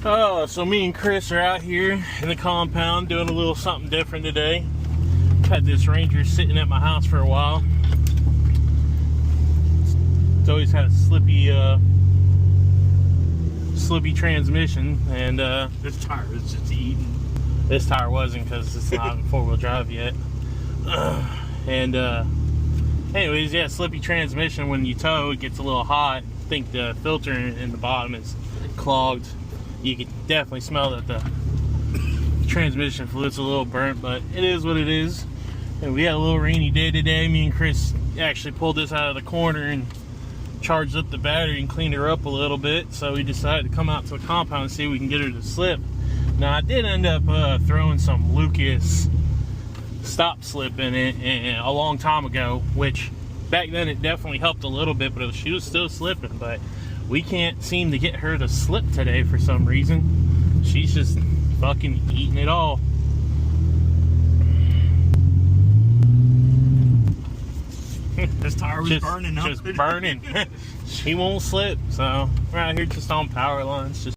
Oh, so me and Chris are out here in the compound doing a little something different today. Had this Ranger sitting at my house for a while. It's always had a slippy transmission, and this tire is just eating. This tire wasn't, because it's not in four-wheel drive yet. Anyways, yeah, slippy transmission. When you tow, it gets a little hot. I think the filter in the bottom is clogged. You can definitely smell that the transmission fluid's a little burnt, but it is what it is. And we had a little rainy day today. Me and Chris actually pulled this out of the corner and charged up the battery and cleaned her up a little bit. So we decided to come out to the compound and see if we can get her to slip. Now, I did end up throwing some Lucas stop slip in it a long time ago, which back then it definitely helped a little bit, but she was still slipping. But we can't seem to get her to slip today for some reason. She's just fucking eating it all. This tire was burning up. Just burning. She won't slip. So we're out here just on power lines. Just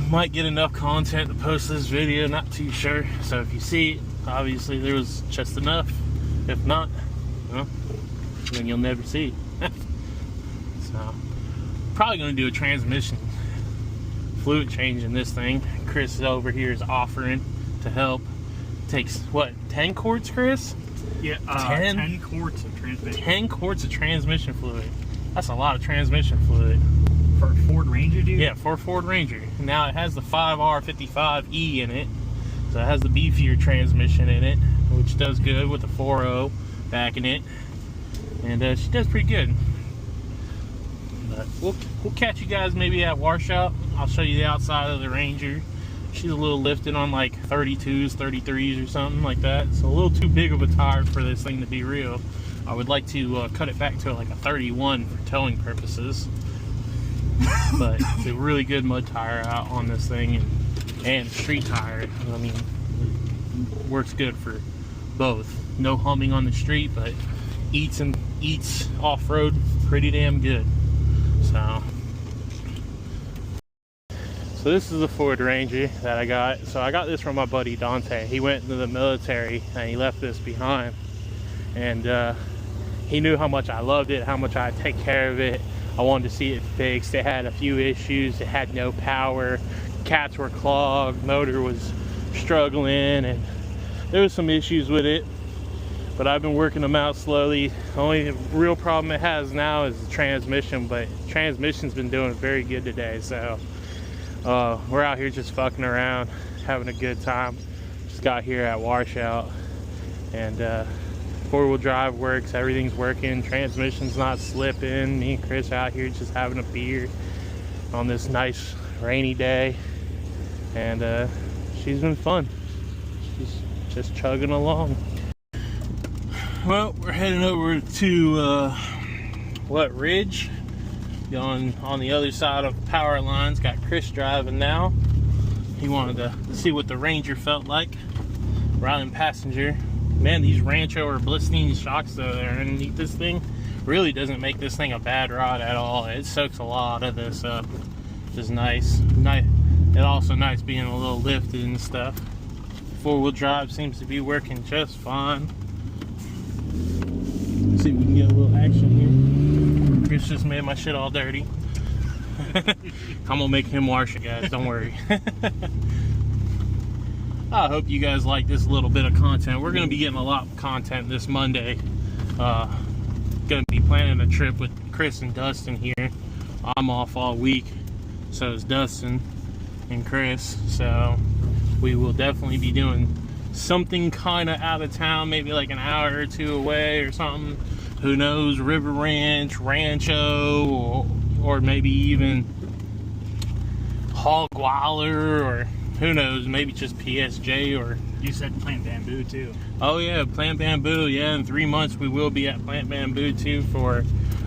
might get enough content to post this video, not too sure. So if you see it, obviously there was just enough. If not, well, then you'll never see it. So probably gonna do a transmission fluid change in this thing. Chris over here is offering to help. Takes what, 10 quarts, Chris? Yeah, 10 quarts of transmission. 10 quarts of transmission fluid. That's a lot of transmission fluid. For a Ford Ranger, dude? Yeah, for a Ford Ranger. Now it has the 5R55E in it. So it has the beefier transmission in it, which does good with the 4.0 backing it. And she does pretty good. But we'll catch you guys maybe at Warshout. I'll show you the outside of the Ranger. She's a little lifted on like 32s, 33s or something like that. It's a little too big of a tire for this thing to be real. I would like to cut it back to like a 31 for towing purposes. But it's a really good mud tire out on this thing, and street tire. I mean, it works good for both. No humming on the street, but eats off-road pretty damn good. So this is a Ford Ranger that I got. So I got this from my buddy Dante. He went into the military and he left this behind. And he knew how much I loved it, how much I'd take care of it. I wanted to see it fixed. It had a few issues. It had no power. Cats were clogged. Motor was struggling, and there was some issues with it. But I've been working them out slowly. The only real problem it has now is the transmission, but transmission's been doing very good today. So we're out here just fucking around, having a good time. Just got here at Warshout, and four-wheel drive works, everything's working, transmission's not slipping. Me and Chris out here just having a beer on this nice rainy day, and she's been fun. She's just chugging along. Well, we're heading over to Ridge, on the other side of power lines. Got Chris driving now. He wanted to see what the Ranger felt like riding passenger. Man, these Rancho or Blissstein shocks that are underneath this thing really doesn't make this thing a bad rod at all. It soaks a lot of this up. Just nice. It's also nice being a little lifted and stuff. Four-wheel drive seems to be working just fine. Let's see if we can get a little action here. Chris just made my shit all dirty. I'm gonna make him wash it, guys, don't worry. I hope you guys like this little bit of content. We're gonna be getting a lot of content this Monday. Gonna be planning a trip with Chris and Dustin here. I'm off all week, so is Dustin and Chris. So we will definitely be doing something kind of out of town, maybe like an hour or two away or something. Who knows, River Ranch, Rancho, or maybe even Hogweiler, or who knows, maybe just PSJ. Or you said Plant Bamboo too. Oh yeah, Plant Bamboo. Yeah, in 3 months we will be at Plant Bamboo too for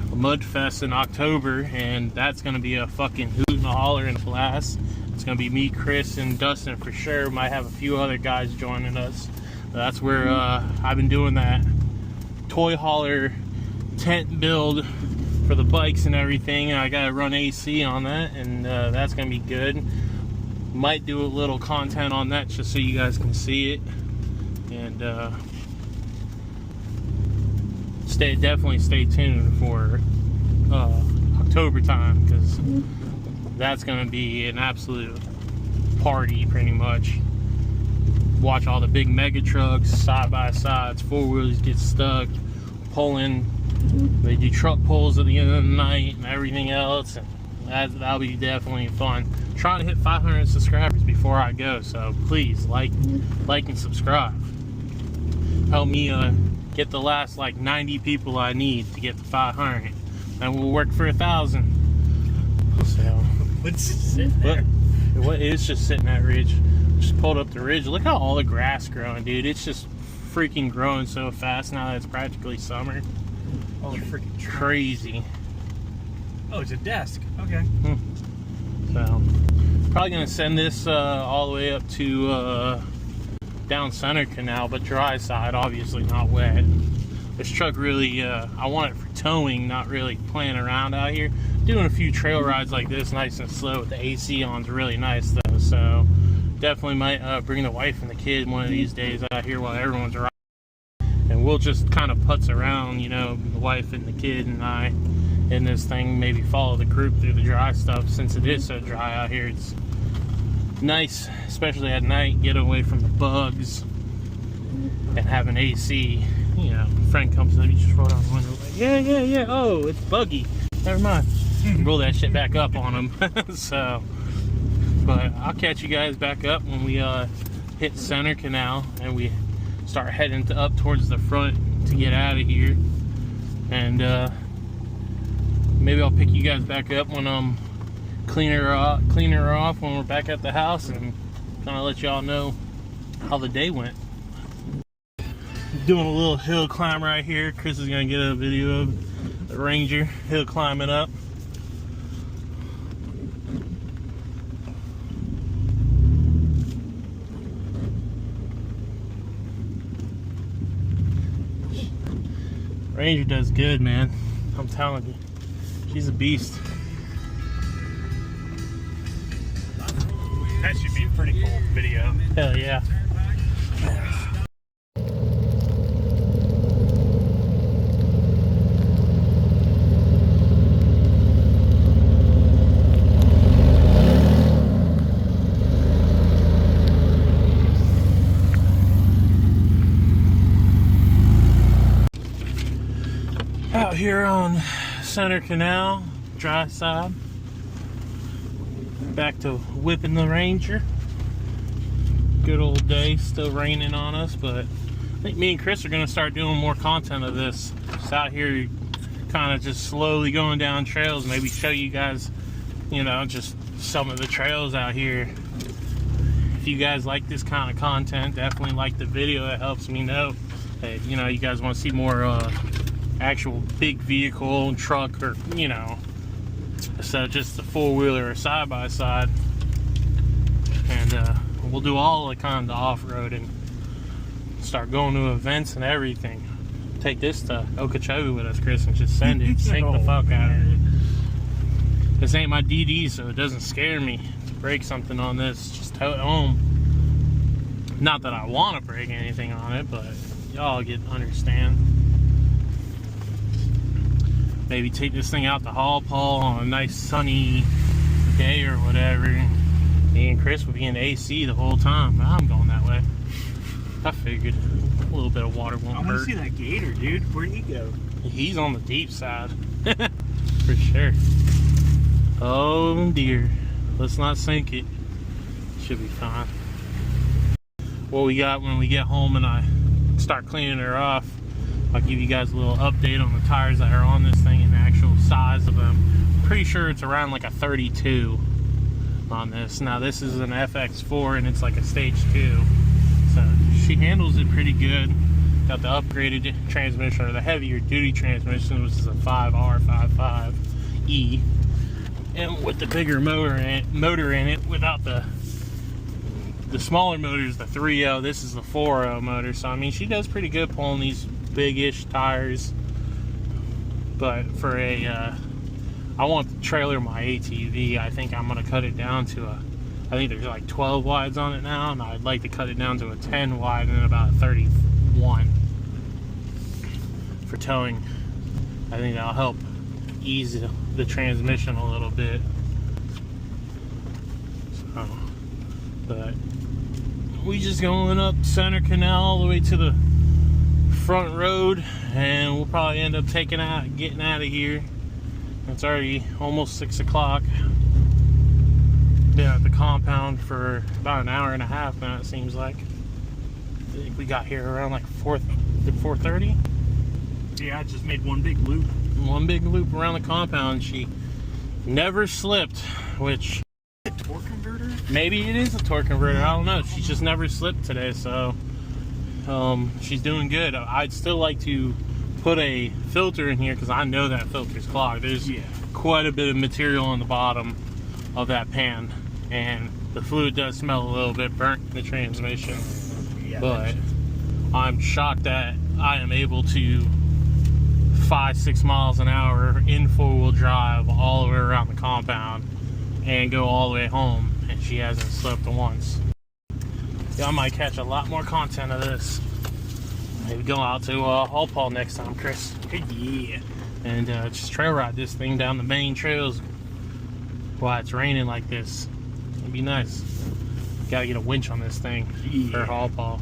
Mudfest in October, and that's gonna be a fucking hoot and a holler and a blast. It's gonna be me, Chris, and Dustin for sure. Might have a few other guys joining us. That's where I've been doing that toy hauler tent build for the bikes and everything. I gotta run AC on that, and that's gonna be good. Might do a little content on that just so you guys can see it. And definitely stay tuned for October time, because that's going to be an absolute party pretty much. Watch all the big mega trucks, side by sides, four wheelers get stuck, pulling. They do truck pulls at the end of the night and everything else, and that'll be definitely fun. Trying to hit 500 subscribers before I go, so please like and subscribe. Help me get the last like 90 people I need to get to 500, and we'll work for 1,000. So what's sitting there? What is just sitting that ridge? Just pulled up the ridge. Look how all the grass growing, dude. It's just freaking growing so fast now that it's practically summer. Oh, freaking crazy. Oh, it's a desk. Okay. So probably gonna send this all the way up to down Center Canal, but dry side, obviously not wet. This truck really, I want it for towing, not really playing around out here. Doing a few trail rides like this, nice and slow with the AC on, is really nice though. So definitely might bring the wife and the kid one of these days out here while everyone's riding, and we'll just kind of putz around, you know, the wife and the kid and I in this thing. Maybe follow the group through the dry stuff, since it is so dry out here. It's nice, especially at night, get away from the bugs and having AC. You know, friend comes up, you just roll down the window like, yeah, oh, it's buggy, never mind. Roll that shit back up on them. So, but I'll catch you guys back up when we hit Center Canal and we start heading up towards the front to get out of here. And maybe I'll pick you guys back up when I'm cleaning her off when we're back at the house, and kind of let y'all know how the day went. Doing a little hill climb right here. Chris is gonna get a video of the Ranger hill climbing up. Ranger does good, man. I'm telling you, she's a beast. That should be a pretty cool video. Hell yeah. Out here on Center Canal, dry side. Back to whipping the Ranger. Good old day, still raining on us, but I think me and Chris are gonna start doing more content of this. Just out here kind of just slowly going down trails, maybe show you guys, you know, just some of the trails out here. If you guys like this kind of content, definitely like the video. That helps me know that, you know, you guys want to see more actual big vehicle, truck, or, you know, so just the four-wheeler or side-by-side. And we'll do all the kind of off-road and start going to events and everything. Take this to Okeechobee with us, Chris, and just send it. Sink the fuck out of it. This ain't my DD, so it doesn't scare me to break something on this. Just tow it home. Not that I want to break anything on it, but y'all understand. Maybe take this thing out to Hall Paul on a nice sunny day or whatever. Me and Chris would be in AC the whole time. I'm going that way. I figured a little bit of water won't hurt. I want to see that gator, dude. Where'd he go? He's on the deep side. For sure. Oh dear. Let's not sink it. Should be fine. What we got when we get home and I start cleaning her off, I'll give you guys a little update on the tires that are on this thing and the actual size of them. Pretty sure it's around like a 32 on this. Now this is an FX4 and it's like a stage 2. So she handles it pretty good. Got the upgraded transmission, or the heavier duty transmission, which is a 5R55E. And with the bigger motor in it without the smaller motor is the 3.0. This is the 4.0 motor. So I mean, she does pretty good pulling these big-ish tires. But for a I want to trailer my ATV, I think I'm gonna cut it down to I think there's like 12 wides on it now, and I'd like to cut it down to a 10 wide and then about a 31 for towing. I think that'll help ease the transmission a little bit. So, but we just going up Center Canal all the way to the front road, and we'll probably end up getting out of here. It's already almost 6 o'clock. Been at the compound for about an hour and a half now, it seems like. I think we got here around like 4:30. Yeah, I just made one big loop. One big loop around the compound. She never slipped, which A torque converter? maybe it is a torque converter. I don't know. She just never slipped today, so she's doing good. I'd still like to put a filter in here because I know that filter's clogged. There's quite a bit of material on the bottom of that pan, and the fluid does smell a little bit burnt in the transmission. Yeah, But I'm shocked that I am able to 5-6 miles an hour in four-wheel drive all the way around the compound and go all the way home, and she hasn't slipped once. Yeah, I might catch a lot more content of this. Maybe go out to Hall Paul next time, Chris. yeah. And just trail ride this thing down the main trails while it's raining like this. It'd be nice. Gotta get a winch on this thing for Hall Paul.